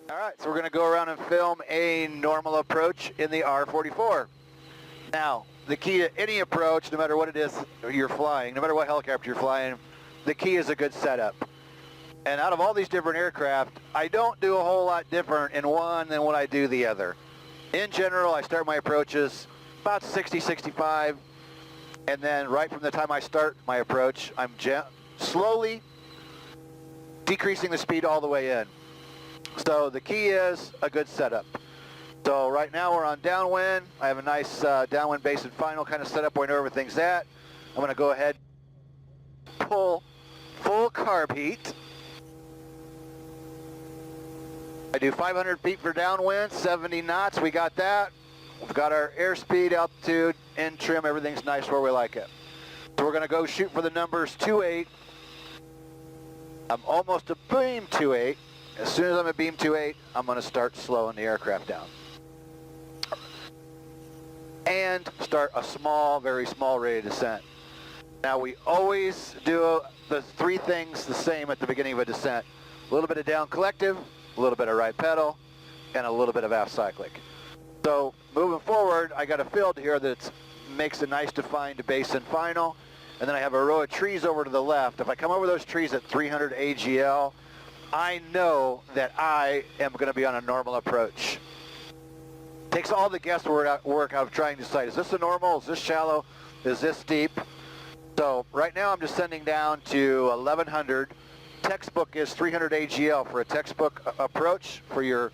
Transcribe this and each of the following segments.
All right, so we're going to go around and film a normal approach in the R-44. Now, the key to any approach, no matter what it is you're flying, no matter what helicopter you're flying, the key is a good setup. And out of all these different aircraft, I don't do a whole lot different in one than what I do the other. In general, I start my approaches about 60, 65, and then right from the time I start my approach, I'm slowly decreasing the speed all the way in. So the key is a good setup. So right now we're on downwind. I have a nice downwind base and final kind of setup where I know everything's at. I'm going to go ahead, pull full carb heat. I do 500 feet for downwind, 70 knots, we got that. We've got our airspeed, altitude, in trim, everything's nice where we like it. So we're going to go shoot for the numbers 28. I'm almost a beam 28. As soon as I'm at beam 28, I'm going to start slowing the aircraft down. And start a small, very small rate of descent. Now we always do the three things the same at the beginning of a descent. A little bit of down collective, a little bit of right pedal, and a little bit of aft cyclic. So moving forward, I got a field here that makes a nice defined base and final, and then I have a row of trees over to the left. If I come over those trees at 300 AGL, I know that I am going to be on a normal approach. Takes all the guesswork out of trying to decide, is this a normal, is this shallow, is this steep? So right now I'm descending down to 1100. Textbook is 300 AGL for a textbook approach for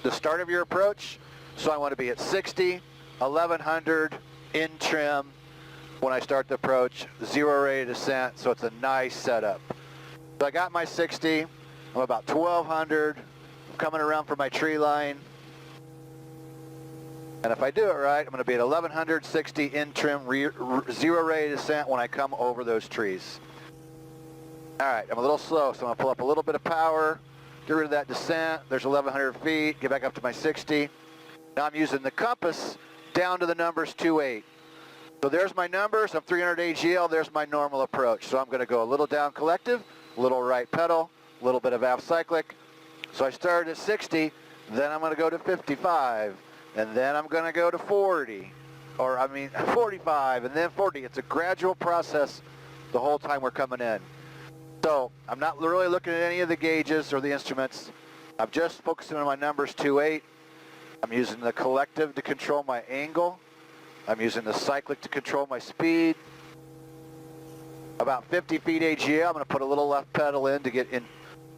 the start of your approach. So I want to be at 60, 1100 in trim when I start the approach, zero rate of descent, so it's a nice setup. So I got my 60, I'm about 1200, coming around for my tree line. And if I do it right, I'm going to be at 1100, 60 in trim, zero rate of descent when I come over those trees. All right, I'm a little slow, so I'm going to pull up a little bit of power, get rid of that descent. There's 1100 feet, get back up to my 60. Now I'm using the compass down to the numbers 28. So there's my numbers, I'm 300 AGL, there's my normal approach. So I'm going to go a little down collective, a little right pedal, a little bit of aft cyclic. So I started at 60, then I'm going to go to 55, and then I'm going to go to 40, 45, and then 40. It's a gradual process the whole time we're coming in. So I'm not really looking at any of the gauges or the instruments. I'm just focusing on my numbers 28. I'm using the collective to control my angle. I'm using the cyclic to control my speed. About 50 feet AGL, I'm going to put a little left pedal in to get in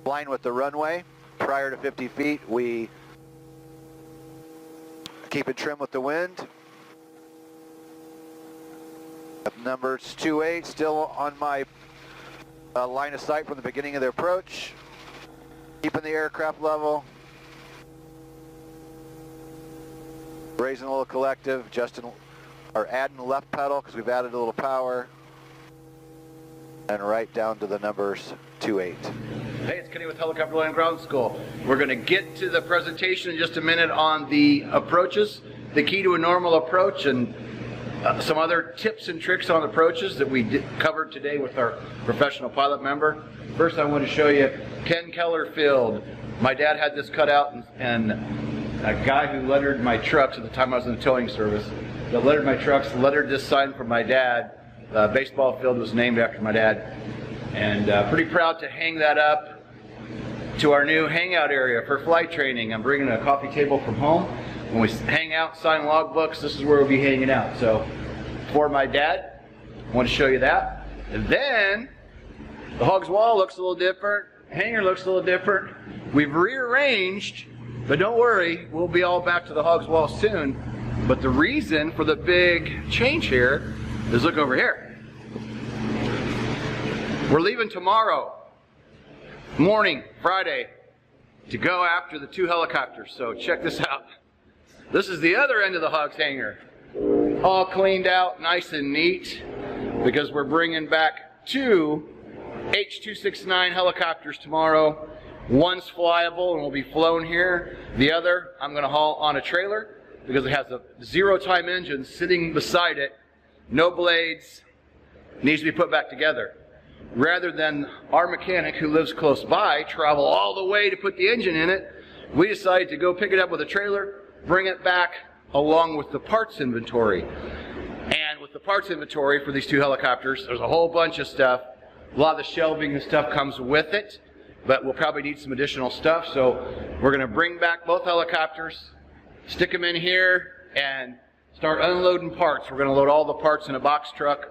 line with the runway. Prior to 50 feet, we keep it trim with the wind. Numbers 28 still on my line of sight from the beginning of the approach. Keeping the aircraft level. Raising a little collective, adding the left pedal because we've added a little power. And right down to the numbers 28. Hey, it's Kenny with Helicopter Land Ground School. We're going to get to the presentation in just a minute on the approaches, the key to a normal approach, and some other tips and tricks on approaches that we covered today with our professional pilot member. First, I want to show you Ken Keller Field. My dad had this cut out, and a guy who lettered my trucks at the time I was in the towing service, that lettered my trucks, lettered this sign for my dad. The baseball field was named after my dad. And pretty proud to hang that up to our new hangout area for flight training. I'm bringing a coffee table from home. When we hang out, sign logbooks, this is where we'll be hanging out. So for my dad, I want to show you that. And then the Hogs Wall looks a little different. Hangar looks a little different. We've rearranged, but don't worry, we'll be all back to the Hogs Wall soon. But the reason for the big change here is look over here. We're leaving tomorrow morning, Friday, to go after the 2 helicopters. So check this out. This is the other end of the Hogs hangar. All cleaned out, nice and neat, because we're bringing back 2 H-269 helicopters tomorrow. One's flyable and will be flown here. The other, I'm going to haul on a trailer because it has a zero-time engine sitting beside it. No blades. Needs to be put back together. Rather than our mechanic who lives close by travel all the way to put the engine in it, we decided to go pick it up with a trailer, bring it back along with the parts inventory. And with the parts inventory for these two helicopters, there's a whole bunch of stuff. A lot of the shelving and stuff comes with it, but we'll probably need some additional stuff. So we're going to bring back both helicopters, stick them in here, and start unloading parts. We're going to load all the parts in a box truck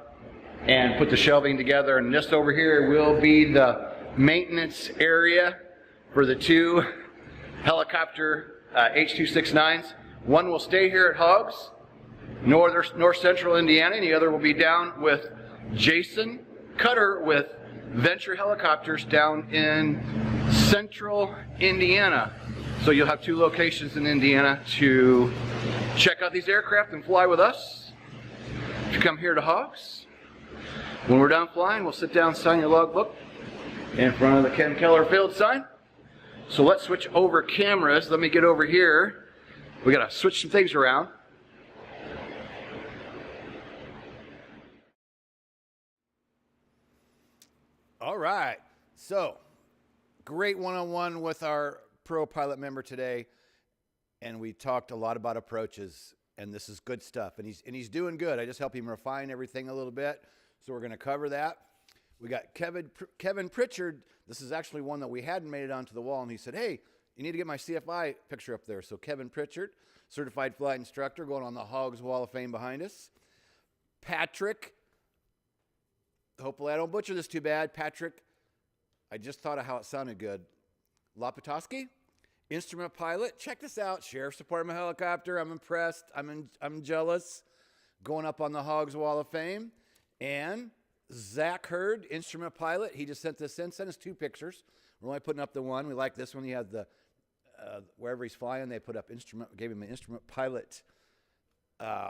and put the shelving together. And just over here will be the maintenance area for the two helicopter H269s. One will stay here at Hogs, north central Indiana, and the other will be down with Jason Cutter with Venture Helicopters down in central Indiana. So you'll have two locations in Indiana to check out these aircraft and fly with us. If you come here to Hogs, when we're done flying, we'll sit down and sign your logbook in front of the Ken Keller Field sign. So let's switch over cameras. Let me get over here. We got to switch some things around. All right. So, great one-on-one with our pro pilot member today, and we talked a lot about approaches, and this is good stuff, and he's doing good. I just helped him refine everything a little bit, so we're going to cover that. We got Kevin Pritchard. This is actually one that we hadn't made it onto the wall, and he said, hey, you need to get my CFI picture up there. So Kevin Pritchard, certified flight instructor, going on the Hogs Wall of Fame behind us. Patrick, hopefully I don't butcher this too bad. Patrick, I just thought of how it sounded good. Lapatoski, instrument pilot. Check this out. Sheriff's Department helicopter. I'm impressed. I'm jealous. Going up on the Hogs Wall of Fame. And Zach Hurd, instrument pilot. He just sent this in. Sent us two pictures. We're only putting up the one. We like this one. He has the, wherever he's flying, they put up instrument, gave him an instrument pilot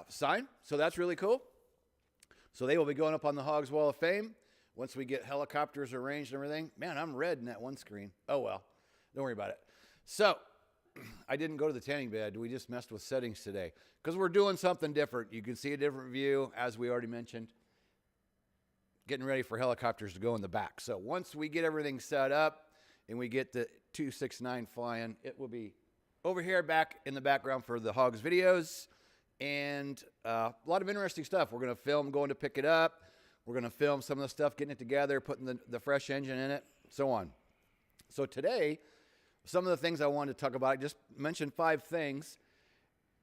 sign. So that's really cool. So they will be going up on the Hogs Wall of Fame once we get helicopters arranged and everything. Man, I'm red in that one screen. Oh, well. Don't worry about it. So I didn't go to the tanning bed. We just messed with settings today because we're doing something different. You can see a different view, as we already mentioned. Getting ready for helicopters to go in the back. So once we get everything set up and we get the 269 flying, it will be over here back in the background for the Hogs videos. And a lot of interesting stuff. We're going to film going to pick it up. We're going to film some of the stuff, getting it together, putting the fresh engine in it, so on. So today, some of the things I wanted to talk about, I just mentioned 5 things.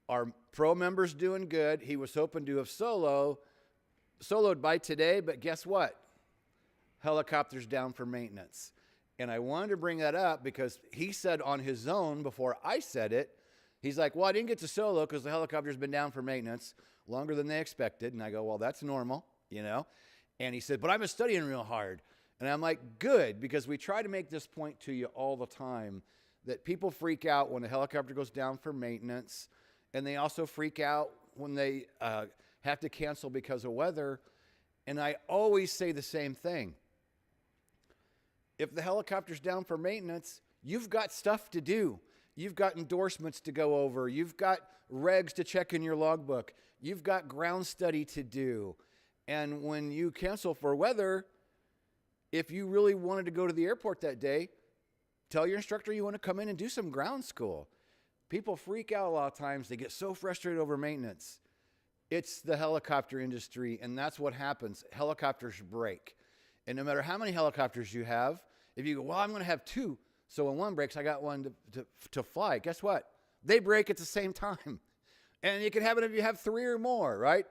Our pro member's doing good. He was hoping to have soloed by today, but guess what? Helicopter's down for maintenance. And I wanted to bring that up because he said on his own before I said it, he's like, well, I didn't get to solo because the helicopter's been down for maintenance longer than they expected. And I go, well, that's normal, you know. And he said, but I've been studying real hard. And I'm like, good, because we try to make this point to you all the time that people freak out when a helicopter goes down for maintenance. And they also freak out when they have to cancel because of weather. And I always say the same thing. If the helicopter's down for maintenance, you've got stuff to do. You've got endorsements to go over. You've got regs to check in your logbook. You've got ground study to do. And when you cancel for weather, if you really wanted to go to the airport that day, tell your instructor you want to come in and do some ground school. People freak out a lot of times. They get so frustrated over maintenance. It's the helicopter industry, and that's what happens. Helicopters break. And no matter how many helicopters you have, if you go, well, I'm going to have 2. So when one breaks, I got one to fly. Guess what? They break at the same time. And it can happen if you have 3 or more, right?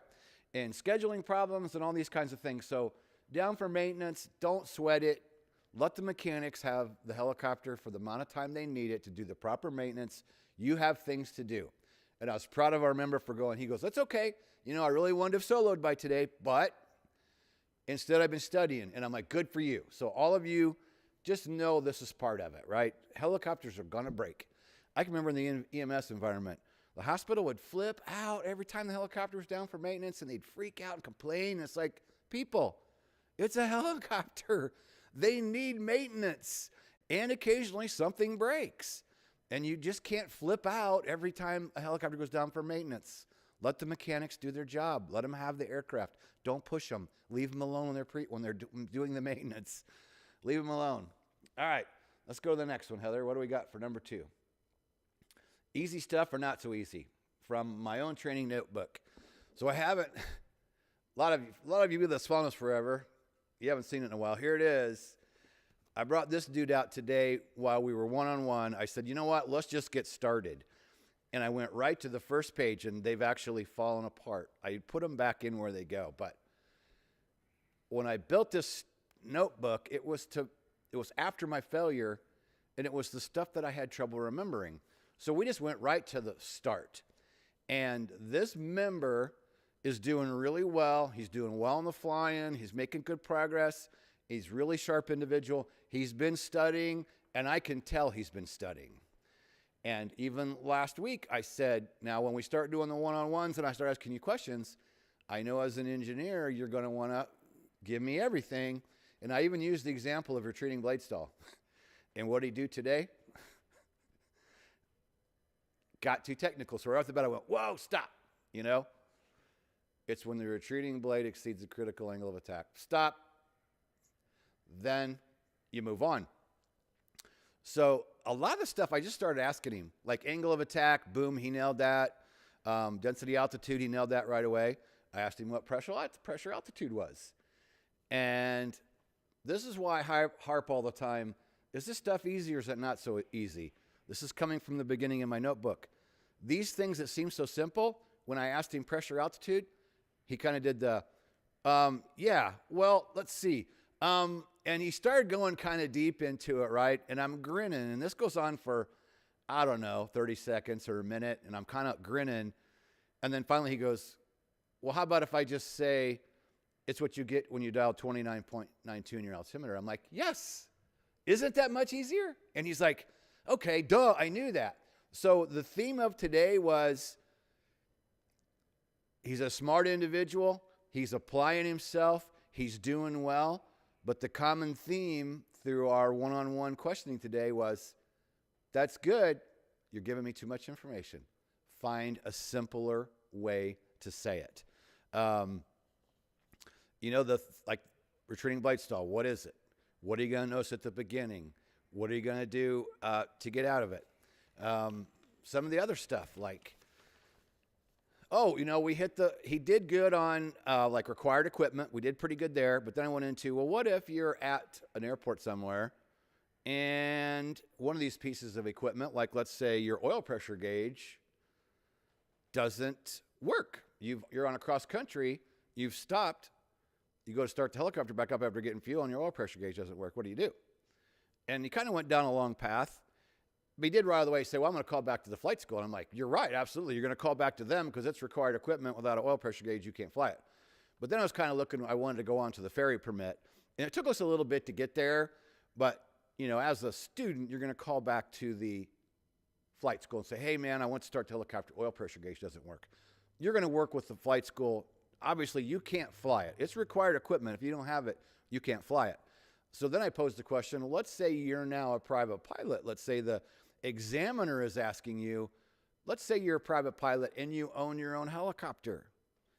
And scheduling problems and all these kinds of things. So down for maintenance, don't sweat it. Let the mechanics have the helicopter for the amount of time they need it to do the proper maintenance. You have things to do. And I was proud of our member for going. He goes, that's okay. You know, I really wanted to have soloed by today, but instead I've been studying. And I'm like, good for you. So all of you, just know this is part of it, right? Helicopters are going to break. I can remember in the EMS environment, the hospital would flip out every time the helicopter was down for maintenance, and they'd freak out and complain. It's like, people, it's a helicopter. They need maintenance. And occasionally something breaks. And you just can't flip out every time a helicopter goes down for maintenance. Let the mechanics do their job. Let them have the aircraft. Don't push them. Leave them alone when they're doing the maintenance. Leave them alone. All right, let's go to the next one, Heather. What do we got for number 2? easy stuff or not so easy from my own training notebook. So I haven't, a lot of you that's followed us forever, you haven't seen it in a while. Here it is. I brought this dude out today while we were one-on-one. I said, you know what, let's just get started. And I went right to the first page, and they've actually fallen apart. I put them back in where they go. But when I built this notebook, it was after my failure, and it was the stuff that I had trouble remembering. So we just went right to the start. And this member is doing really well. He's doing well in the fly-in. He's making good progress. He's a really sharp individual. He's been studying, and I can tell he's been studying. And even last week, I said, now when we start doing the one-on-ones and I start asking you questions, I know as an engineer, you're going to want to give me everything. And I even used the example of retreating blade stall. And what did he do today? Got too technical. So right off the bat, I went, whoa, stop. You know? It's when the retreating blade exceeds the critical angle of attack. Stop. Then you move on. So a lot of the stuff I just started asking him, like angle of attack, boom, he nailed that. Density altitude, he nailed that right away. I asked him what pressure altitude was. And this is why I harp all the time. Is this stuff easy or is it not so easy? This is coming from the beginning in my notebook. These things that seem so simple, when I asked him pressure altitude, he kind of did the, yeah, well, let's see. And he started going kind of deep into it, right? And I'm grinning, and this goes on for, I don't know, 30 seconds or a minute, and I'm kind of grinning. And then finally he goes, well, how about if I just say it's what you get when you dial 29.92 in your altimeter? I'm like, yes. Isn't that much easier? And he's like, okay, duh, I knew that. So the theme of today was he's a smart individual. He's applying himself. He's doing well. But the common theme through our one-on-one questioning today was, that's good. You're giving me too much information. Find a simpler way to say it. You know, like retreating blade stall, what is it? What are you going to notice at the beginning? What are you going to do to get out of it? Some of the other stuff, like, oh, you know, he did good on like required equipment. We did pretty good there. But then I went into, well, what if you're at an airport somewhere and one of these pieces of equipment, like let's say your oil pressure gauge, doesn't work. You're on a cross country, you've stopped, you go to start the helicopter back up after getting fuel and your oil pressure gauge doesn't work. What do you do? And he kind of went down a long path. But he did right out of the way say, well, I'm going to call back to the flight school. And I'm like, you're right, absolutely. You're going to call back to them because it's required equipment. Without an oil pressure gauge, you can't fly it. But then I was kind of looking, I wanted to go on to the ferry permit. And it took us a little bit to get there. But, you know, as a student, you're going to call back to the flight school and say, hey, man, I want to start the helicopter. Oil pressure gauge doesn't work. You're going to work with the flight school. Obviously, you can't fly it. It's required equipment. If you don't have it, you can't fly it. So then I posed the question, let's say you're now a private pilot. Let's say the examiner is asking you, let's say you're a private pilot and you own your own helicopter,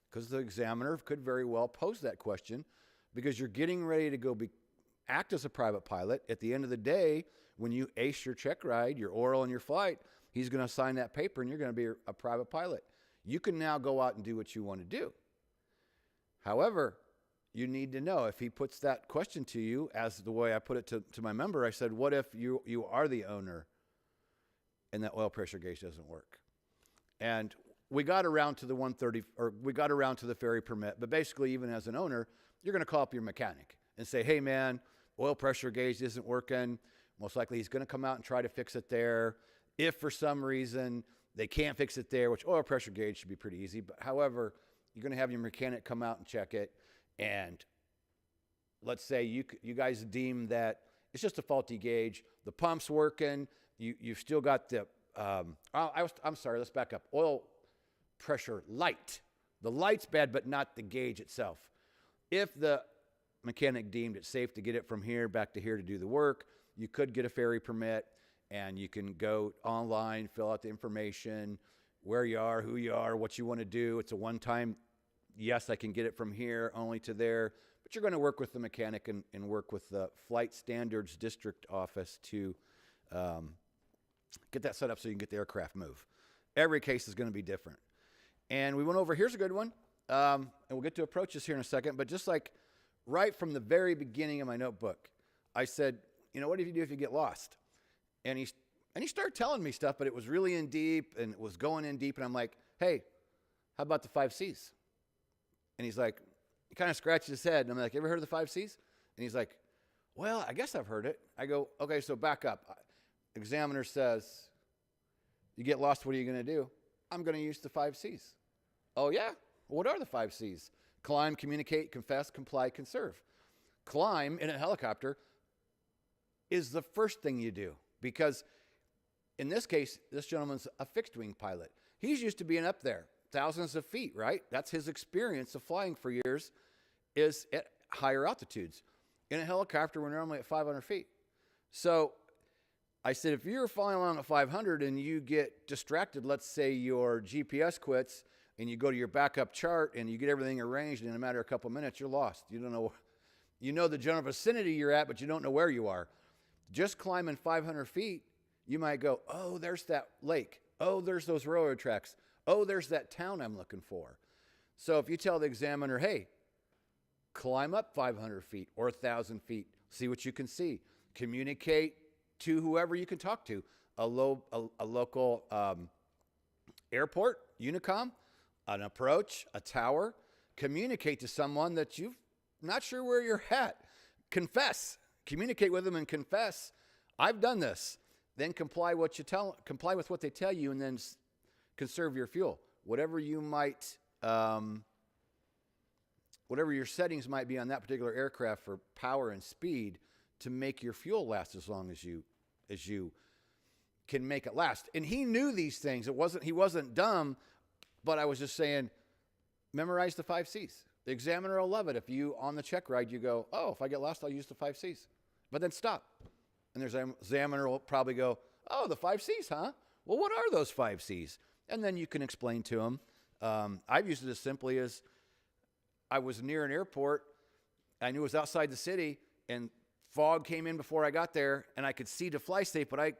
because the examiner could very well pose that question because you're getting ready to go act as a private pilot. At the end of the day, when you ace your check ride, your oral and your flight, he's going to sign that paper and you're going to be a private pilot. You can now go out and do what you want to do. However, you need to know if he puts that question to you, as the way I put it to my member, I said, what if you are the owner and that oil pressure gauge doesn't work? And we got around to the 130, or we got around to the ferry permit, but basically even as an owner, you're going to call up your mechanic and say, hey man, oil pressure gauge isn't working. Most likely he's going to come out and try to fix it there. If for some reason they can't fix it there, which oil pressure gauge should be pretty easy, but however, you're going to have your mechanic come out and check it. And let's say you guys deem that it's just a faulty gauge. The pump's working. You've still got the, I'm sorry, let's back up. Oil pressure light. The light's bad, but not the gauge itself. If the mechanic deemed it safe to get it from here back to here to do the work, you could get a ferry permit and you can go online, fill out the information, where you are, who you are, what you want to do. It's a one-time, yes, I can get it from here only to there, but you're going to work with the mechanic and work with the Flight Standards District Office to get that set up so you can get the aircraft move. Every case is going to be different. And we went over, here's a good one, and we'll get to approaches here in a second, but just like right from the very beginning of my notebook, I said, you know, what do you do if you get lost? And he started telling me stuff, but it was really in deep, and it was going in deep, and I'm like, hey, how about the 5 C's? And he's like, he kind of scratched his head, and I'm like, you ever heard of the 5 C's? And he's like, well, I guess I've heard it. I go, okay, so back up. Examiner says, you get lost, what are you going to do? I'm going to use the 5 C's. Oh, yeah? What are the 5 C's? Climb, communicate, confess, comply, conserve. Climb in a helicopter is the first thing you do, because in this case, this gentleman's a fixed-wing pilot. He's used to being up there, thousands of feet, right? That's his experience of flying for years, is at higher altitudes. In a helicopter, we're normally at 500 feet. So I said, if you're flying along at 500 and you get distracted, let's say your GPS quits and you go to your backup chart and you get everything arranged, and in a matter of a couple of minutes, you're lost. You don't know, you know the general vicinity you're at, but you don't know where you are. Just climbing 500 feet, you might go, oh, there's that lake. Oh, there's those railroad tracks. Oh, there's that town I'm looking for. So if you tell the examiner, hey, climb up 500 feet or 1,000 feet, see what you can see. Communicate to whoever you can talk to, a local airport, Unicom, an approach, a tower. Communicate to someone that you're not sure where you're at. Confess. Communicate with them and confess. I've done this. Then comply with what they tell you, and then conserve your fuel. Whatever you might, whatever your settings might be on that particular aircraft for power and speed, to make your fuel last as long as you can make it last. And he knew these things. He wasn't dumb, but I was just saying, memorize the 5 C's. The examiner will love it if you, on the check ride, you go, oh, if I get lost, I'll use the 5 C's. But then stop. And there's an examiner will probably go, oh, the 5 C's, huh? Well, what are those 5 C's? And then you can explain to them. I've used it as simply as I was near an airport. I knew it was outside the city, and fog came in before I got there, and I could see to fly safe, but I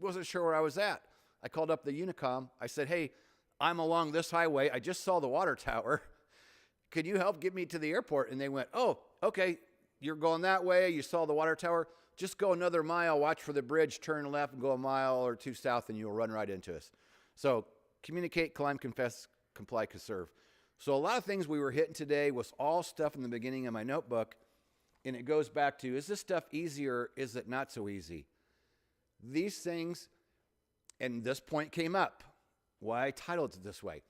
wasn't sure where I was at. I called up the Unicom. I said, hey, I'm along this highway. I just saw the water tower. Could you help get me to the airport? And they went, oh, okay, you're going that way. You saw the water tower. Just go another mile, watch for the bridge, turn left, and go a mile or two south, and you'll run right into us. So communicate, climb, confess, comply, conserve. So a lot of things we were hitting today was all stuff in the beginning of my notebook, and it goes back to, is this stuff easy or is it not so easy? These things, and this point came up, why I titled it this way.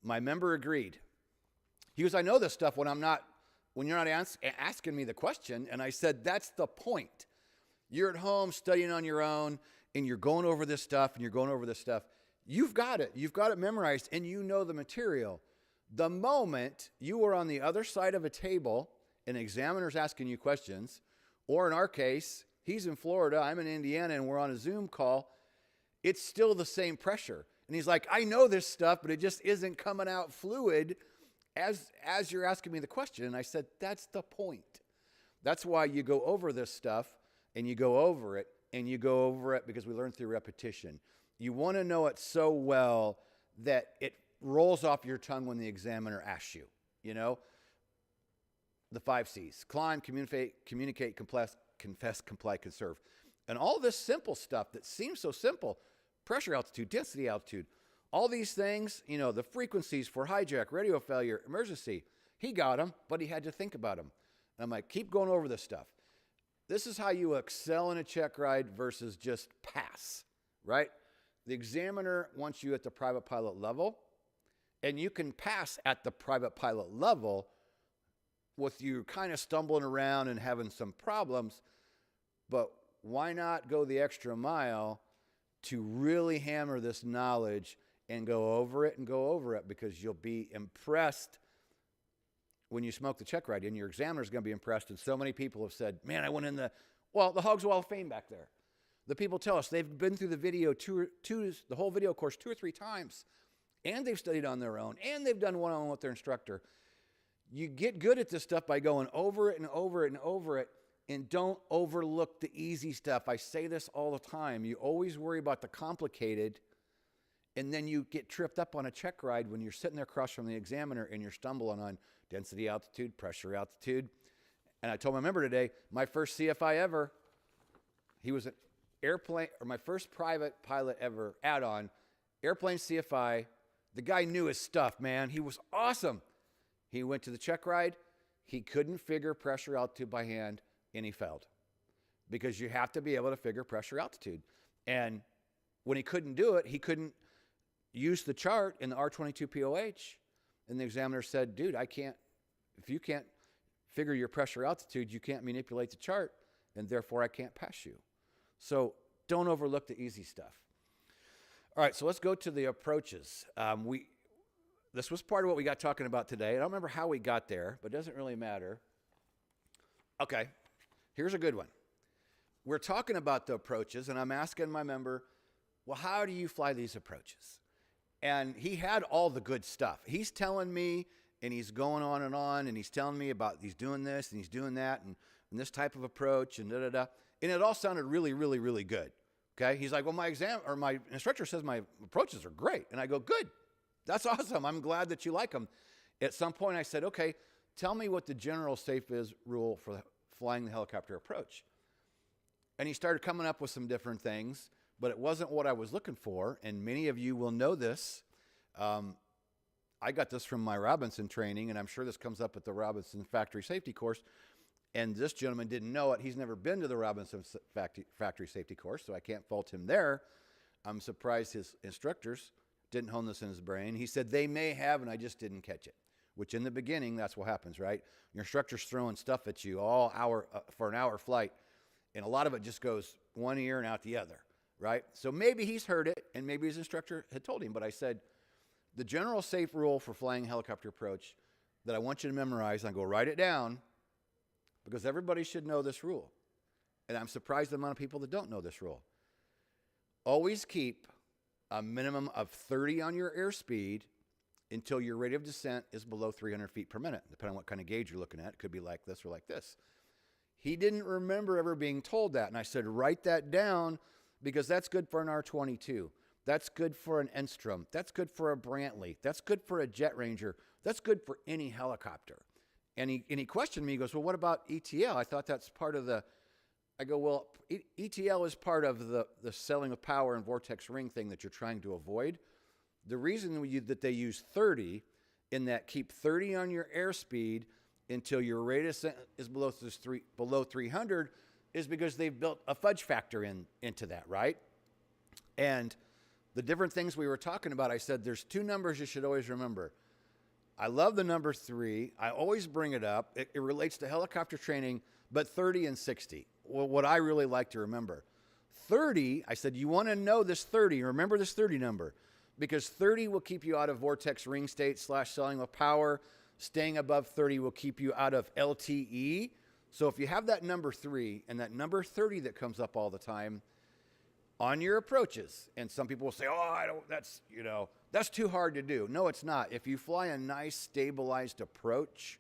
My member agreed. He goes, I know this stuff when you're not asking me the question, and I said, that's the point. You're at home studying on your own, and you're going over this stuff, and you're going over this stuff. You've got it. You've got it memorized, and you know the material. The moment you are on the other side of a table, an examiner's asking you questions, or in our case, he's in Florida, I'm in Indiana, and we're on a Zoom call, it's still the same pressure. And he's like, I know this stuff, but it just isn't coming out fluid as you're asking me the question. And I said, that's the point. That's why you go over this stuff, and you go over it, and you go over it because we learn through repetition. You want to know it so well that it rolls off your tongue when the examiner asks you, you know? The 5 C's: climb, communicate, confess, comply, conserve. And all this simple stuff that seems so simple, pressure, altitude, density, altitude, all these things, you know, the frequencies for hijack, radio failure, emergency, he got them, but he had to think about them. And I'm like, keep going over this stuff. This is how you excel in a check ride versus just pass, right? The examiner wants you at the private pilot level, and you can pass at the private pilot level with you kind of stumbling around and having some problems, but why not go the extra mile to really hammer this knowledge and go over it and go over it, because you'll be impressed when you smoke the check ride, and your examiner's going to be impressed. And so many people have said, man, I went in the Hogs Wall of Fame back there. The people tell us they've been through the video the whole video course 2 or 3 times, and they've studied on their own, and they've done one-on-one with their instructor. You get good at this stuff by going over it and over it and over it, And don't overlook the easy stuff. I say this all the time. You always worry about the complicated, and then you get tripped up on a check ride when you're sitting there across from the examiner and you're stumbling on density, altitude, pressure, altitude. And I told my member today, my first CFI ever, he was an airplane, or my first private pilot ever add-on, airplane CFI. The guy knew his stuff, man. He was awesome. He went to the check ride. He couldn't figure pressure, altitude by hand, and he failed. Because you have to be able to figure pressure, altitude. And when he couldn't do it, he couldn't use the chart in the R22 POH. And the examiner said, dude, I can't, if you can't figure your pressure, altitude, you can't manipulate the chart, and therefore I can't pass you. So don't overlook the easy stuff. All right, so let's go to the approaches. This was part of what we got talking about today. I don't remember how we got there, but it doesn't really matter. Okay, here's a good one. We're talking about the approaches, and I'm asking my member, well, how do you fly these approaches? And he had all the good stuff. He's telling me, and he's going on, and he's telling me about he's doing this, and he's doing that, and this type of approach, and da-da-da. And it all sounded really, really, really good. Okay, he's like, well, my instructor says my approaches are great. And I go, good, that's awesome. I'm glad that you like them. At some point I said, okay, tell me what the general safe is rule for flying the helicopter approach. And he started coming up with some different things, but it wasn't what I was looking for. And many of you will know this. I got this from my Robinson training, and I'm sure this comes up at the Robinson factory safety course. And this gentleman didn't know it. He's never been to the Robinson factory safety course, so I can't fault him there. I'm surprised his instructors didn't hone this in his brain. He said they may have, and I just didn't catch it, which in the beginning, that's what happens, right? Your instructor's throwing stuff at you all hour for an hour flight, and a lot of it just goes one ear and out the other, right? So maybe he's heard it, and maybe his instructor had told him, but I said, the general safe rule for flying a helicopter approach that I want you to memorize, and I go write it down, because everybody should know this rule. And I'm surprised the amount of people that don't know this rule. Always keep a minimum of 30 on your airspeed until your rate of descent is below 300 feet per minute, depending on what kind of gauge you're looking at. It could be like this or like this. He didn't remember ever being told that. And I said, write that down, because that's good for an R-22. That's good for an Enstrom. That's good for a Brantley. That's good for a Jet Ranger. That's good for any helicopter. And he questioned me. He goes, well, what about ETL? I thought that's part of the, I go, well, ETL is part of the selling of power and vortex ring thing that you're trying to avoid. The reason that they use 30 in that keep 30 on your airspeed until your rate of descent is below 300 is because they've built a fudge factor into that, right? And the different things we were talking about, I said, there's two numbers you should always remember. I love the number 3. I always bring it up. It relates to helicopter training, but 30 and 60. Well, what I really like to remember. 30, I said, you want to know this 30. Remember this 30 number, because 30 will keep you out of vortex ring state / selling with power. Staying above 30 will keep you out of LTE. So if you have that number 3 and that number 30 that comes up all the time on your approaches, and some people will say, oh, that's too hard to do. No, it's not. If you fly a nice stabilized approach,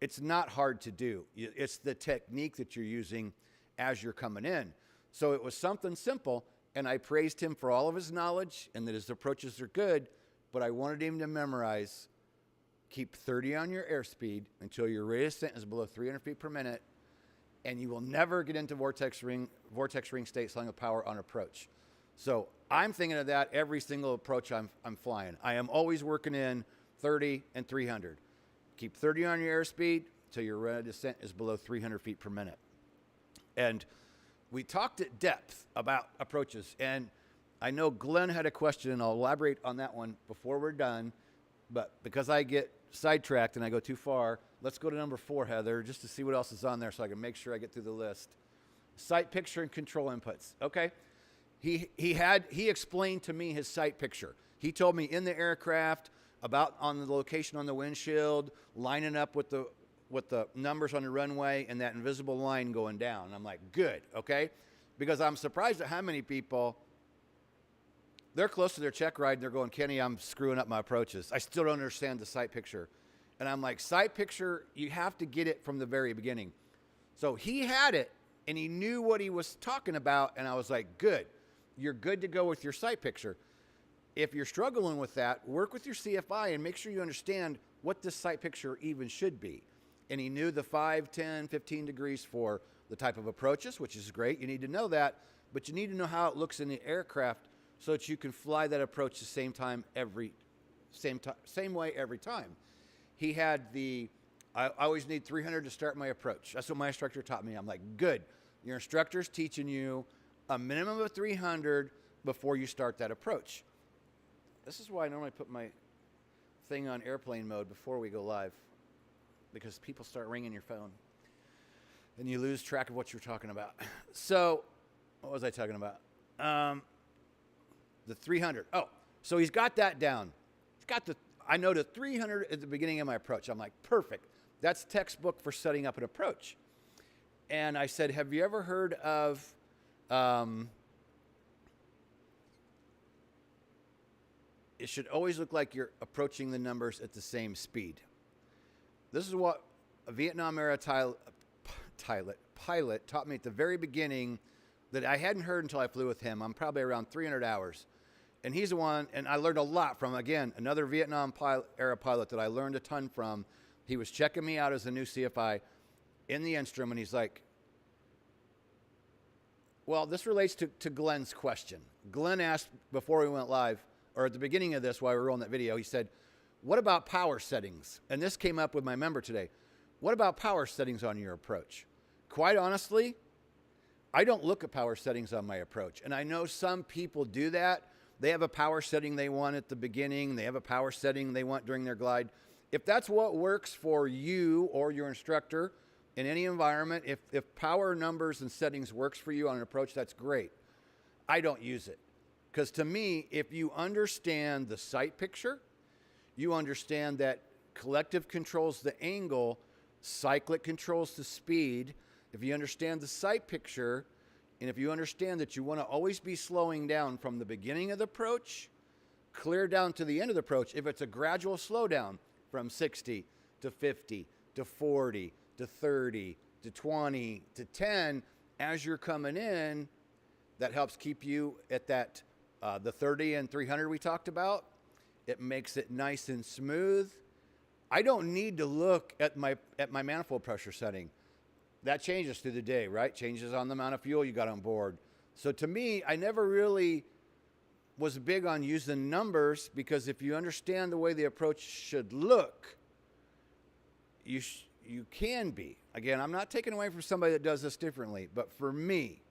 it's not hard to do. It's the technique that you're using as you're coming in. So it was something simple, and I praised him for all of his knowledge and that his approaches are good, but I wanted him to memorize, keep 30 on your airspeed until your rate of descent is below 300 feet per minute, and you will never get into vortex ring state selling of power on approach. So I'm thinking of that every single approach I'm flying. I am always working in 30 and 300. Keep 30 on your airspeed until your rate of descent is below 300 feet per minute. And we talked at depth about approaches. And I know Glenn had a question, and I'll elaborate on that one before we're done. But because I get sidetracked and I go too far, let's go to number 4, Heather, just to see what else is on there so I can make sure I get through the list. Sight picture and control inputs. Okay. He explained to me his sight picture. He told me in the aircraft about on the location on the windshield, lining up with the numbers on the runway and that invisible line going down. And I'm like, good, okay? Because I'm surprised at how many people, they're close to their check ride and they're going, Kenny, I'm screwing up my approaches. I still don't understand the sight picture. And I'm like, sight picture, you have to get it from the very beginning. So he had it, and he knew what he was talking about, and I was like, good. You're good to go with your sight picture. If you're struggling with that, work with your CFI and make sure you understand what this sight picture even should be. And he knew the 5, 10, 15 degrees for the type of approaches, which is great. You need to know that, but you need to know how it looks in the aircraft so that you can fly that approach the same way every time. He had I always need 300 to start my approach. That's what my instructor taught me. I'm like, good. Your instructor's teaching you a minimum of 300 before you start that approach. This is why I normally put my thing on airplane mode before we go live, because people start ringing your phone and you lose track of what you're talking about. So, what was I talking about? The 300. Oh, so he's got that down. I know the 300 at the beginning of my approach. I'm like, perfect. That's textbook for setting up an approach. And I said, have you ever heard of it should always look like you're approaching the numbers at the same speed. This is what a Vietnam era pilot taught me at the very beginning that I hadn't heard until I flew with him. I'm probably around 300 hours. And he's the one, and I learned a lot from, again, another Vietnam era pilot that I learned a ton from. He was checking me out as a new CFI in the instrument. He's like, well, this relates to Glenn's question. Glenn asked before we went live, or at the beginning of this while we were rolling that video, he said, what about power settings? And this came up with my member today. What about power settings on your approach? Quite honestly, I don't look at power settings on my approach. And I know some people do that. They have a power setting they want at the beginning. They have a power setting they want during their glide. If that's what works for you or your instructor in any environment, if power numbers and settings works for you on an approach, that's great. I don't use it. Because to me, if you understand the sight picture, you understand that collective controls the angle, cyclic controls the speed. If you understand the sight picture, and if you understand that you want to always be slowing down from the beginning of the approach, clear down to the end of the approach, if it's a gradual slowdown from 60 to 50 to 40 to 30 to 20 to 10, as you're coming in, that helps keep you at that, the 30 and 300 we talked about. It makes it nice and smooth. I don't need to look at my manifold pressure setting. That changes through the day, right? Changes on the amount of fuel you got on board. So to me, I never really was big on using numbers, because if you understand the way the approach should look, you can be. Again, I'm not taking away from somebody that does this differently, but for me,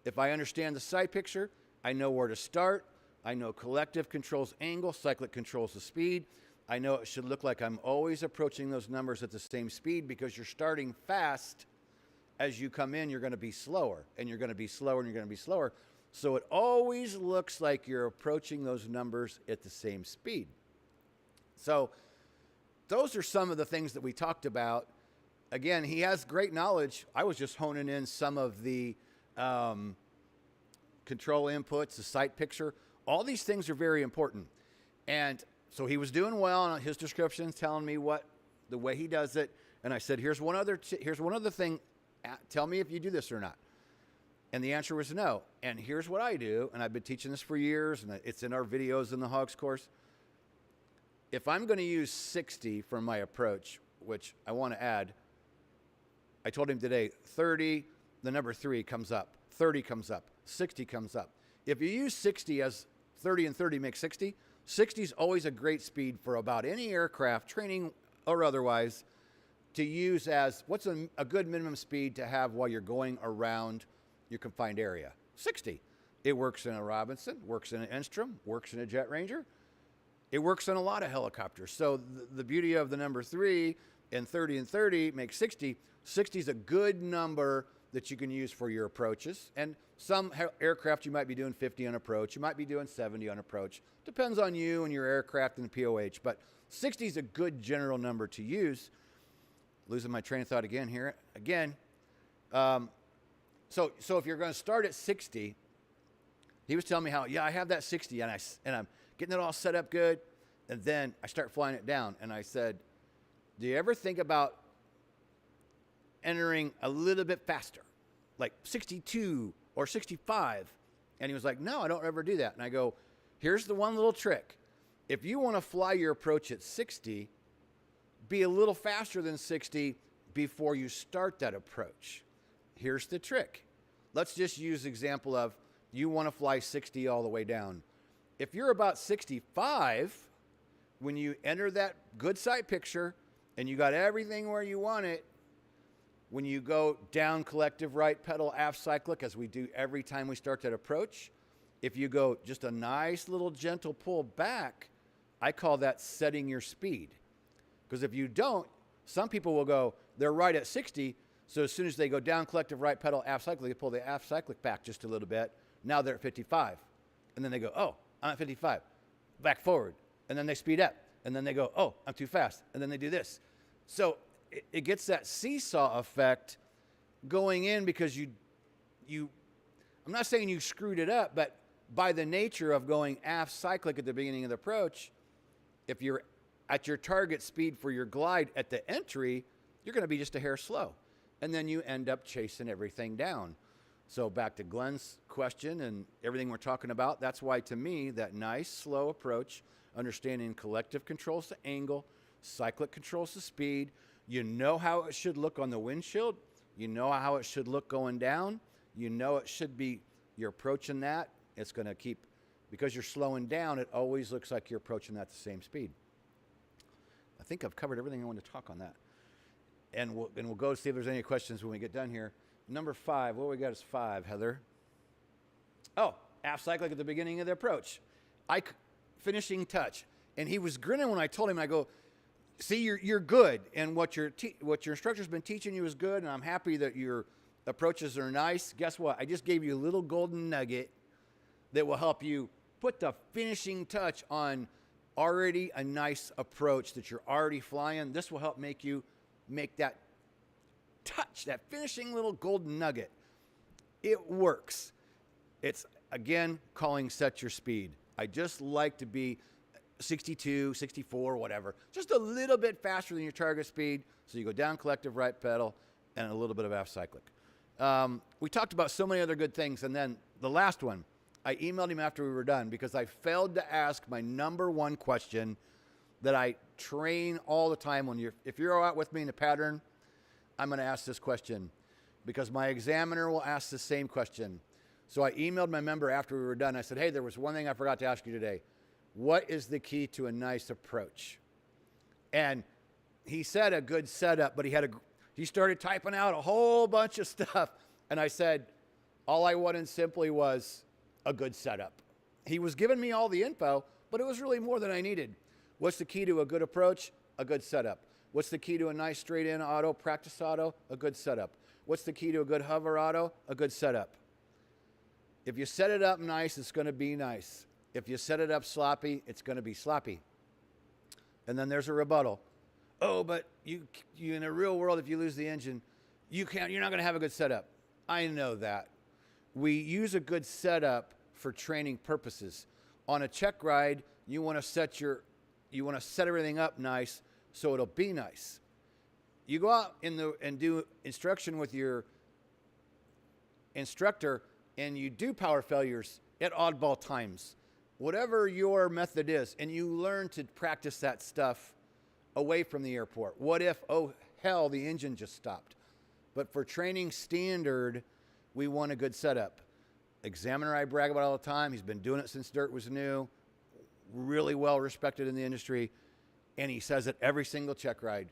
if I understand the sight picture, I know where to start. I know collective controls angle, cyclic controls the speed. I know it should look like I'm always approaching those numbers at the same speed, because you're starting fast. As you come in, you're going to be slower, and you're going to be slower, and you're going to be slower. So it always looks like you're approaching those numbers at the same speed. So those are some of the things that we talked about. Again, he has great knowledge. I was just honing in some of the control inputs, the sight picture. All these things are very important. And so he was doing well on his descriptions, telling me the way he does it. And I said, here's one other thing. Tell me if you do this or not. And the answer was no. And here's what I do, and I've been teaching this for years, and it's in our videos in the Hogs course. If I'm going to use 60 for my approach, which I want to add, I told him today, 30, the number 3 comes up, 30 comes up, 60 comes up. If you use 60 as 30 and 30 make 60, 60 is always a great speed for about any aircraft, training or otherwise, to use as what's a good minimum speed to have while you're going around your confined area. 60. It works in a Robinson, works in an Enstrom, works in a Jet Ranger. It works in a lot of helicopters. So the beauty of the number 3 and 30 makes 60. 60 is a good number that you can use for your approaches. And some aircraft you might be doing 50 on approach. You might be doing 70 on approach. Depends on you and your aircraft and the POH. But 60 is a good general number to use. Losing my train of thought again here. Again, so if you're going to start at 60, he was telling me how, I have that 60, and I'm getting it all set up good, and then I start flying it down. And I said, do you ever think about entering a little bit faster, like 62 or 65. And he was like, no, I don't ever do that. And I go, here's the one little trick. If you want to fly your approach at 60, be a little faster than 60 before you start that approach. Here's the trick. Let's just use the example of you want to fly 60 all the way down. If you're about 65, when you enter that good sight picture and you got everything where you want it, when you go down collective right pedal aft cyclic, as we do every time we start that approach, if you go just a nice little gentle pull back, I call that setting your speed. Because if you don't, some people will go, they're right at 60, so as soon as they go down collective right pedal aft cyclic, they pull the aft cyclic back just a little bit. Now they're at 55. And then they go, oh, I'm at 55. Back forward. And then they speed up. And then they go, oh, I'm too fast. And then they do this. So it gets that seesaw effect going in because you I'm not saying you screwed it up, but by the nature of going aft cyclic at the beginning of the approach, if you're at your target speed for your glide at the entry, you're going to be just a hair slow. And then you end up chasing everything down. So back to Glenn's question and everything we're talking about, that's why to me that nice slow approach, understanding collective controls the angle, cyclic controls the speed, you know how it should look on the windshield, you know how it should look going down, you know it should be, you're approaching that, it's going to keep, because you're slowing down, it always looks like you're approaching that at the same speed. I think I've covered everything I want to talk on that. And we'll go see if there's any questions when we get done here. Number 5, what we got is 5, Heather. Oh, aft cyclic at the beginning of the approach. Finishing touch. And he was grinning when I told him, I go, see, you're good. And what your instructor's been teaching you is good, and I'm happy that your approaches are nice. Guess what? I just gave you a little golden nugget that will help you put the finishing touch on already a nice approach that you're already flying. This will help make that touch, that finishing little golden nugget. It works. It's, again, calling set your speed. I just like to be 62, 64, whatever. Just a little bit faster than your target speed. So you go down collective right pedal and a little bit of aft cyclic. We talked about so many other good things. And then the last one, I emailed him after we were done because I failed to ask my number one question that I train all the time. If you're out with me in the pattern, I'm going to ask this question because my examiner will ask the same question. So I emailed my member after we were done. I said, hey, there was one thing I forgot to ask you today. What is the key to a nice approach? And he said a good setup, but he started typing out a whole bunch of stuff. And I said, all I wanted simply was a good setup. He was giving me all the info, but it was really more than I needed. What's the key to a good approach? A good setup. What's the key to a nice straight-in auto, practice auto? A good setup. What's the key to a good hover auto? A good setup. If you set it up nice, it's going to be nice. If you set it up sloppy, it's going to be sloppy. And then there's a rebuttal. Oh, but you in the real world, if you lose the engine, you're not going to have a good setup. I know that. We use a good setup for training purposes. On a check ride, you want to set everything up nice so it'll be nice. You go out and do instruction with your instructor and you do power failures at oddball times. Whatever your method is, and you learn to practice that stuff away from the airport. What if, oh hell, the engine just stopped? But for training standard, we want a good setup. Examiner I brag about all the time. He's been doing it since dirt was new. Really well respected in the industry. And he says it every single check ride.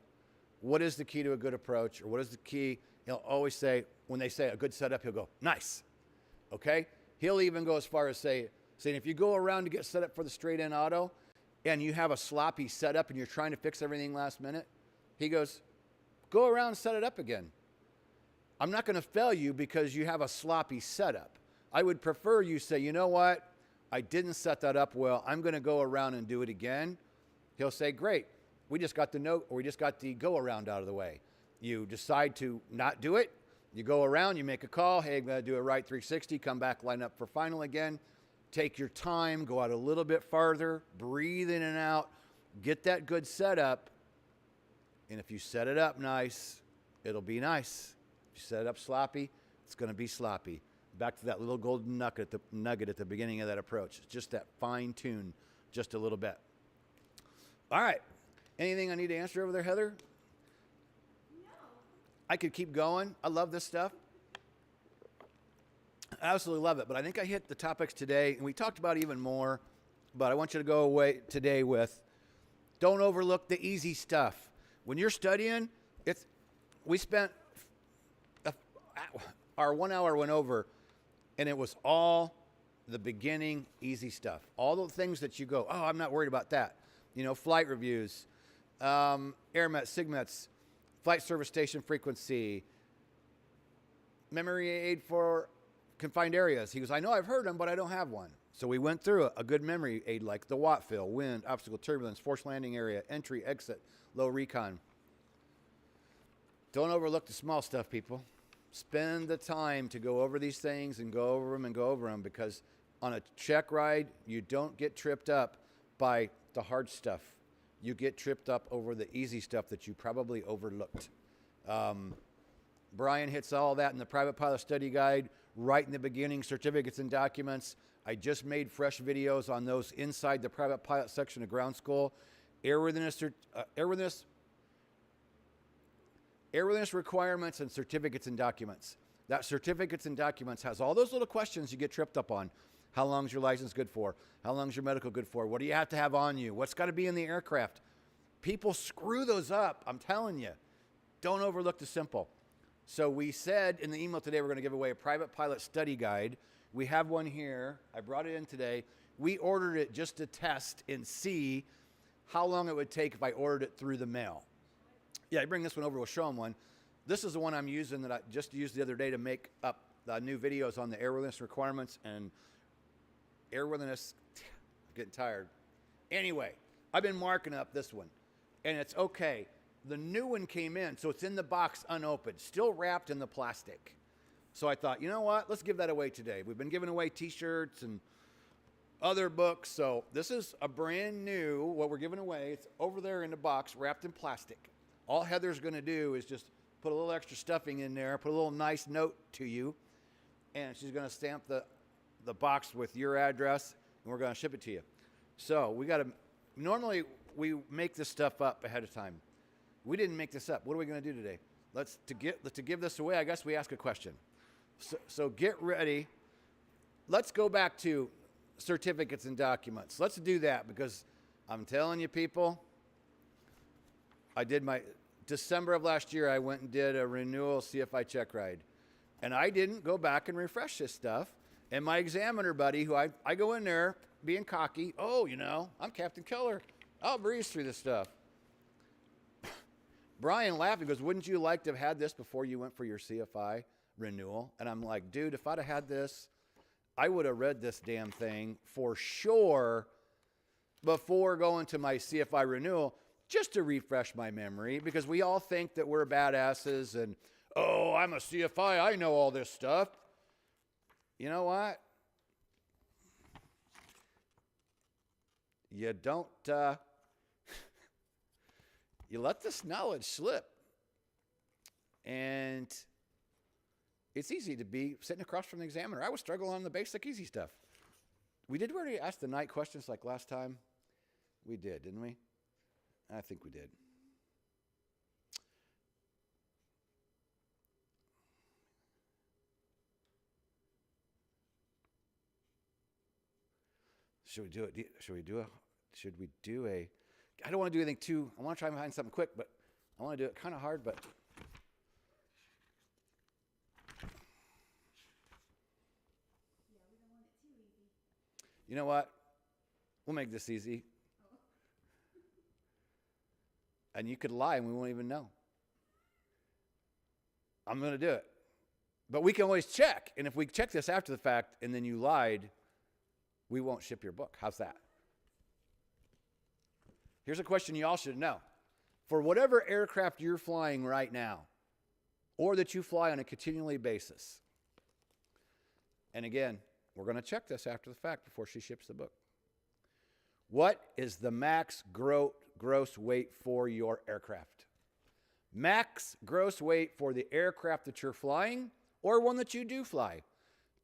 What is the key to a good approach? Or what is the key? He'll always say, when they say a good setup, he'll go, nice. Okay? He'll even go as far as saying if you go around to get set up for the straight-in auto and you have a sloppy setup and you're trying to fix everything last minute, he goes, go around and set it up again. I'm not going to fail you because you have a sloppy setup. I would prefer you say, you know what? I didn't set that up well. I'm going to go around and do it again. He'll say, great. We just got the note, or we just got the go around out of the way. You decide to not do it. You go around, you make a call. Hey, I'm going to do a right 360, come back, line up for final again. Take your time, go out a little bit farther, breathe in and out, get that good setup. And if you set it up nice, it'll be nice. If you set it up sloppy, it's going to be sloppy. Back to that little golden nugget at the beginning of that approach. It's just that fine tune, just a little bit. All right. Anything I need to answer over there, Heather? No. I could keep going. I love this stuff. I absolutely love it. But I think I hit the topics today, and we talked about even more. But I want you to go away today with, don't overlook the easy stuff. When you're studying, we spent, our 1 hour went over, and it was all the beginning easy stuff. All the things that you go, oh, I'm not worried about that. You know, flight reviews, AirMets, SIGMETs, flight service station frequency, memory aid for confined areas. He goes, I know I've heard them, but I don't have one. So we went through a good memory aid like the watt fill, wind, obstacle, turbulence, forced landing area, entry, exit, low recon. Don't overlook the small stuff, people. Spend the time to go over these things and go over them because on a check ride, you don't get tripped up by the hard stuff. You get tripped up over the easy stuff that you probably overlooked. Brian hits all that in the Private Pilot Study Guide right in the beginning, certificates and documents. I just made fresh videos on those inside the Private Pilot section of Ground School. Airworthiness requirements and certificates and documents. That certificates and documents has all those little questions you get tripped up on. How long is your license good for? How long is your medical good for? What do you have to have on you? What's got to be in the aircraft? People screw those up. I'm telling you. Don't overlook the simple. So we said in the email today we're going to give away a Private Pilot Study Guide. We have one here. I brought it in today. We ordered it just to test and see how long it would take if I ordered it through the mail. Yeah, I bring this one over. We'll show them one. This is the one I'm using that I just used the other day to make up the new videos on the airworthiness requirements and airworthiness. I'm getting tired. Anyway, I've been marking up this one, and it's okay. The new one came in, so it's in the box unopened, still wrapped in the plastic. So I thought, you know what? Let's give that away today. We've been giving away T-shirts and other books, so this is a brand new, what we're giving away. It's over there in the box, wrapped in plastic. All Heather's going to do is just put a little extra stuffing in there, put a little nice note to you, and she's going to stamp the box with your address, and we're going to ship it to you. So we got to, normally we make this stuff up ahead of time. We didn't make this up. What are we going to do today? To give this away, I guess we ask a question. So get ready. Let's go back to certificates and documents. Let's do that because I'm telling you, people, I did my December of last year, I went and did a renewal CFI check ride. And I didn't go back and refresh this stuff. And my examiner buddy, who I go in there being cocky, oh, you know, I'm Captain Keller. I'll breeze through this stuff. Brian laughed and goes, wouldn't you like to have had this before you went for your CFI renewal? And I'm like, dude, if I'd have had this, I would have read this damn thing for sure before going to my CFI renewal just to refresh my memory because we all think that we're badasses and, oh, I'm a CFI. I know all this stuff. You know what? You don't, you let this knowledge slip. And it's easy to be sitting across from the examiner. I was struggling on the basic easy stuff. We already ask the night questions like last time? We did, didn't we? I think we did. Should we do a, I don't want to do anything too, I want to try and find something quick, but I want to do it kind of hard, but. Yeah, we don't want it too easy. You know what? We'll make this easy. And you could lie and we won't even know. I'm going to do it. But we can always check. And if we check this after the fact and then you lied, we won't ship your book. How's that? Here's a question you all should know. For whatever aircraft you're flying right now, or that you fly on a continually basis, and again, we're going to check this after the fact before she ships the book. What is the max gross weight for your aircraft? Max gross weight for the aircraft that you're flying or one that you do fly.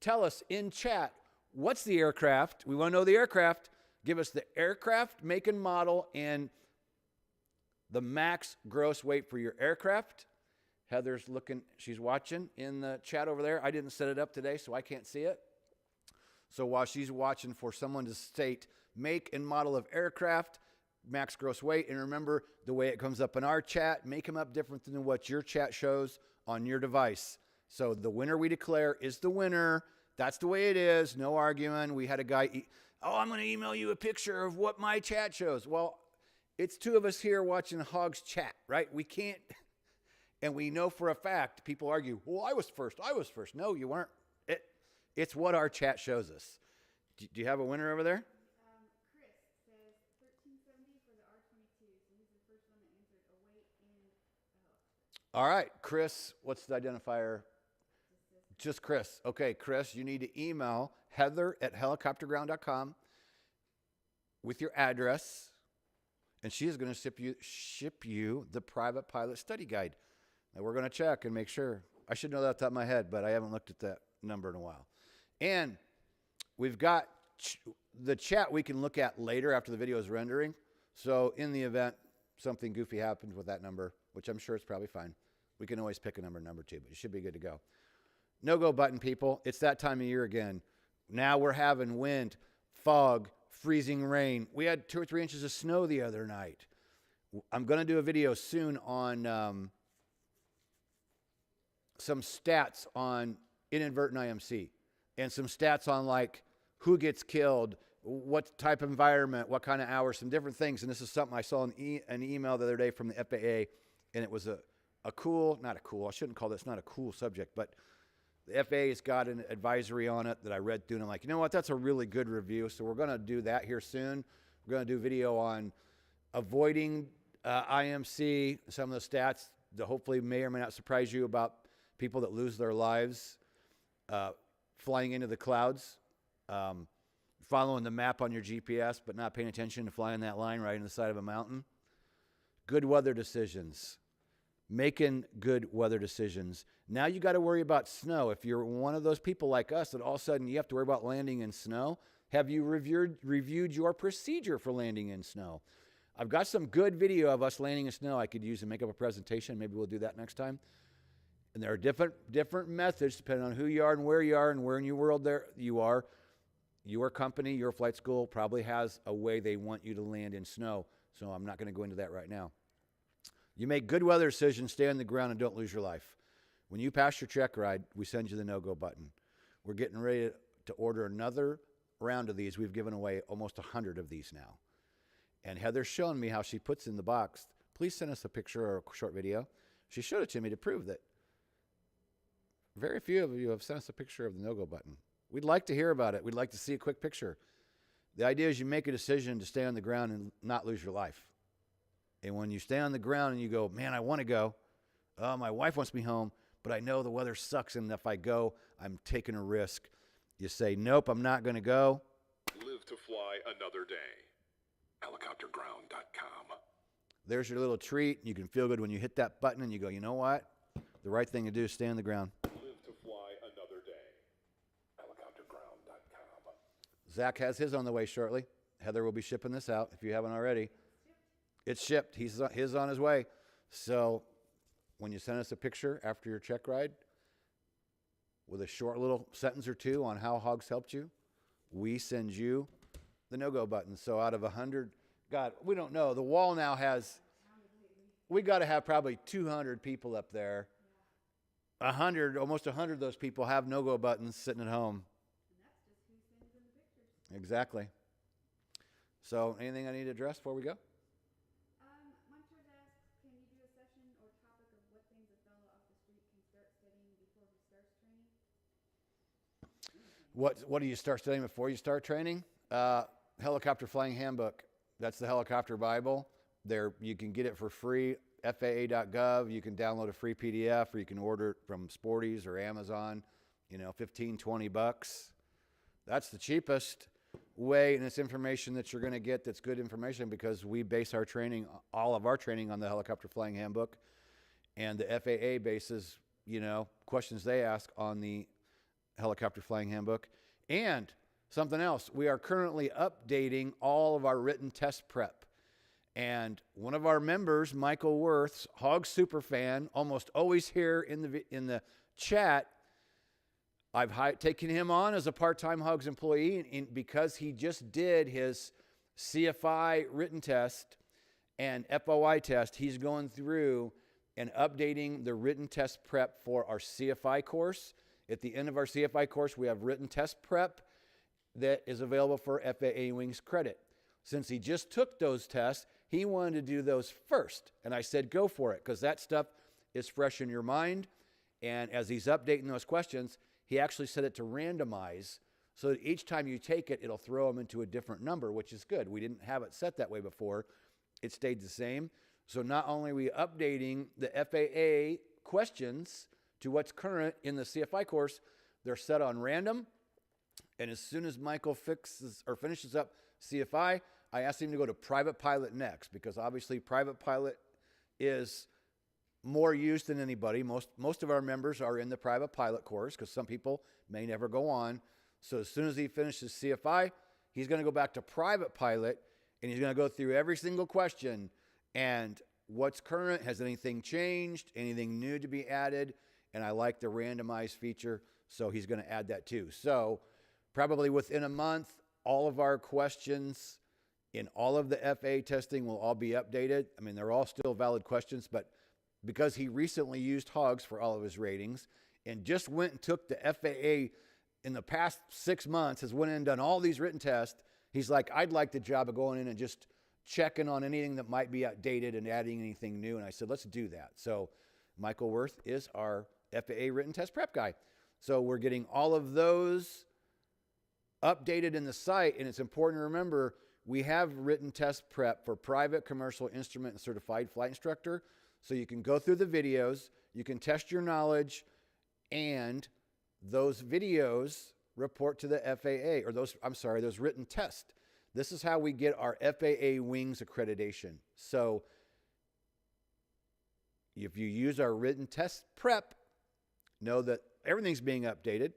Tell us in chat, what's the aircraft? We want to know the aircraft. Give us the aircraft, make and model, and the max gross weight for your aircraft. Heather's looking, she's watching in the chat over there. I didn't set it up today, so I can't see it. So while she's watching for someone to state make and model of aircraft, max gross weight, and remember the way it comes up in our chat, make them up different than what your chat shows on your device. So the winner we declare is the winner. That's the way it is. No arguing. We had a guy, I'm going to email you a picture of what my chat shows. Well, it's two of us here watching Hog's chat, right? We can't, and we know for a fact, people argue, well, I was first. No, you weren't. It's what our chat shows us. Do you have a winner over there? Chris says 1370 for the R-22, so he's the first one that answered a weight and a helicopter. All right, Chris, what's the identifier? Just Chris. Okay, Chris, you need to email heather@helicopterground.com with your address, and she is going to ship you the private pilot study guide. Now, we're going to check and make sure. I should know that off the top of my head, but I haven't looked at that number in a while. And we've got the chat we can look at later after the video is rendering. So in the event something goofy happens with that number, which I'm sure it's probably fine, we can always pick a number two, but it should be good to go. No-go button, people. It's that time of year again. Now we're having wind, fog, freezing rain. We had 2 or 3 inches of snow the other night. I'm going to do a video soon on some stats on inadvertent IMC and some stats on like who gets killed, what type of environment, what kind of hours, some different things. And this is something I saw in an email the other day from the FAA, and it was I shouldn't call this not a cool subject, but the FAA has got an advisory on it that I read through, and I'm like, you know what, that's a really good review. So we're going to do that here soon. We're going to do a video on avoiding IMC, some of the stats that hopefully may or may not surprise you about people that lose their lives flying into the clouds, following the map on your GPS, but not paying attention to flying that line right in the side of a mountain. Good weather decisions. Making good weather decisions. Now you got to worry about snow. If you're one of those people like us that all of a sudden you have to worry about landing in snow, have you reviewed your procedure for landing in snow? I've got some good video of us landing in snow I could use and make up a presentation. Maybe we'll do that next time. And there are different methods depending on who you are and where in your world there you are. Your company, your flight school probably has a way they want you to land in snow. So I'm not going to go into that right now. You make good weather decisions, stay on the ground, and don't lose your life. When you pass your check ride, we send you the no-go button. We're getting ready to order another round of these. We've given away almost 100 of these now. And Heather's shown me how she puts in the box, please send us a picture or a short video. She showed it to me to prove that very few of you have sent us a picture of the no-go button. We'd like to hear about it. We'd like to see a quick picture. The idea is you make a decision to stay on the ground and not lose your life. And when you stay on the ground and you go, man, I want to go. My wife wants me home, but I know the weather sucks, and if I go, I'm taking a risk. You say, nope, I'm not going to go. Live to fly another day. Helicopterground.com. There's your little treat. You can feel good when you hit that button and you go, you know what? The right thing to do is stay on the ground. Live to fly another day. Helicopterground.com. Zach has his on the way shortly. Heather will be shipping this out if you haven't already. It's shipped. His on his way. So when you send us a picture after your check ride with a short little sentence or two on how Hogs helped you, we send you the no-go button. So out of 100, God, we don't know. The wall now has, we got to have probably 200 people up there. 100, almost 100 of those people have no-go buttons sitting at home. And that's just who sends in the pictures. Exactly. So anything I need to address before we go? Montrose asks, can you do a session or topic of what things a fellow off the street can start studying before he starts training? What do you start studying before you start training? Helicopter Flying Handbook. That's the Helicopter Bible. There, you can get it for free. FAA.gov. You can download a free PDF, or you can order it from Sporties or Amazon. $15, $20. That's the cheapest way, and it's information that you're going to get that's good information because we base our training, all of our training, on the Helicopter Flying Handbook. and the FAA bases, questions they ask on the helicopter flying handbook. And something else, we are currently updating all of our written test prep. And one of our members, Michael Worth, Hog Superfan, almost always here in the chat. I've taken him on as a part-time Hogs employee, and because he just did his CFI written test and FOI test, he's going through and updating the written test prep for our CFI course. At the end of our CFI course, we have written test prep that is available for FAA Wings credit. Since he just took those tests, he wanted to do those first. And I said, go for it, because that stuff is fresh in your mind. And as he's updating those questions, he actually set it to randomize, so that each time you take it, it'll throw them into a different number, which is good. We didn't have it set that way before. It stayed the same. So not only are we updating the FAA questions to what's current in the CFI course, they're set on random. And as soon as Michael finishes up CFI, I asked him to go to private pilot next, because obviously private pilot is more used than anybody. Most of our members are in the private pilot course, because some people may never go on. So as soon as he finishes CFI, he's going to go back to private pilot, and he's going to go through every single question and what's current, has anything changed, anything new to be added. And I like the randomized feature, so he's going to add that too. So probably within a month, all of our questions in all of the FAA testing will all be updated. I mean, they're all still valid questions, but because he recently used Hogs for all of his ratings and just went and took the FAA in the past 6 months, has went in and done all these written tests, he's like, I'd like the job of going in and just checking on anything that might be outdated and adding anything new. And I said, let's do that. So Michael Worth is our FAA written test prep guy. So we're getting all of those updated in the site. And it's important to remember, we have written test prep for private, commercial, instrument, and certified flight instructor. So you can go through the videos, you can test your knowledge, and those videos report to the FAA, or those written tests. This is how we get our FAA Wings accreditation. So if you use our written test prep, know that everything's being updated,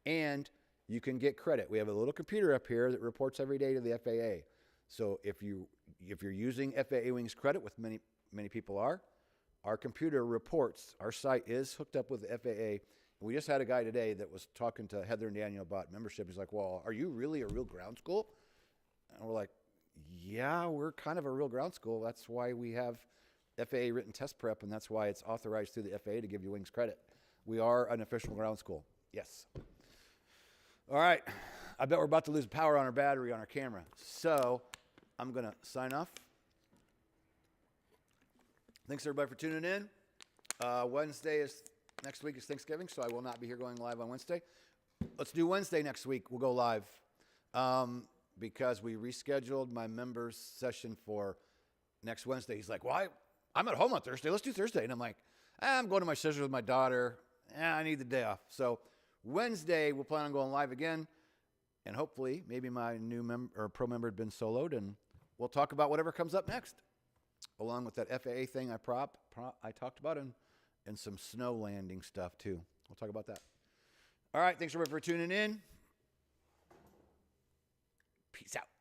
and you can get credit. We have a little computer up here that reports every day to the FAA. So if you're using FAA Wings credit, with many people are, our computer reports. Our site is hooked up with the FAA. We just had a guy today that was talking to Heather and Daniel about membership. He's like, well, are you really a real ground school? And we're like, yeah, we're kind of a real ground school. That's why we have FAA written test prep, and that's why it's authorized through the FAA to give you Wings credit. We are an official ground school. Yes. All right. I bet we're about to lose power on our battery on our camera. So I'm going to sign off. Thanks, everybody, for tuning in. Next week is Thanksgiving, so I will not be here going live on Wednesday. Let's do Wednesday next week. We'll go live because we rescheduled my members session for next Wednesday. He's like, well, I'm at home on Thursday. Let's do Thursday. And I'm like, I'm going to my sister's with my daughter. I need the day off. So Wednesday, we'll plan on going live again. And hopefully, maybe my new pro member had been soloed, and we'll talk about whatever comes up next, along with that FAA thing I talked about, and some snow landing stuff too. We'll talk about that. All right, thanks everybody for tuning in. Peace out.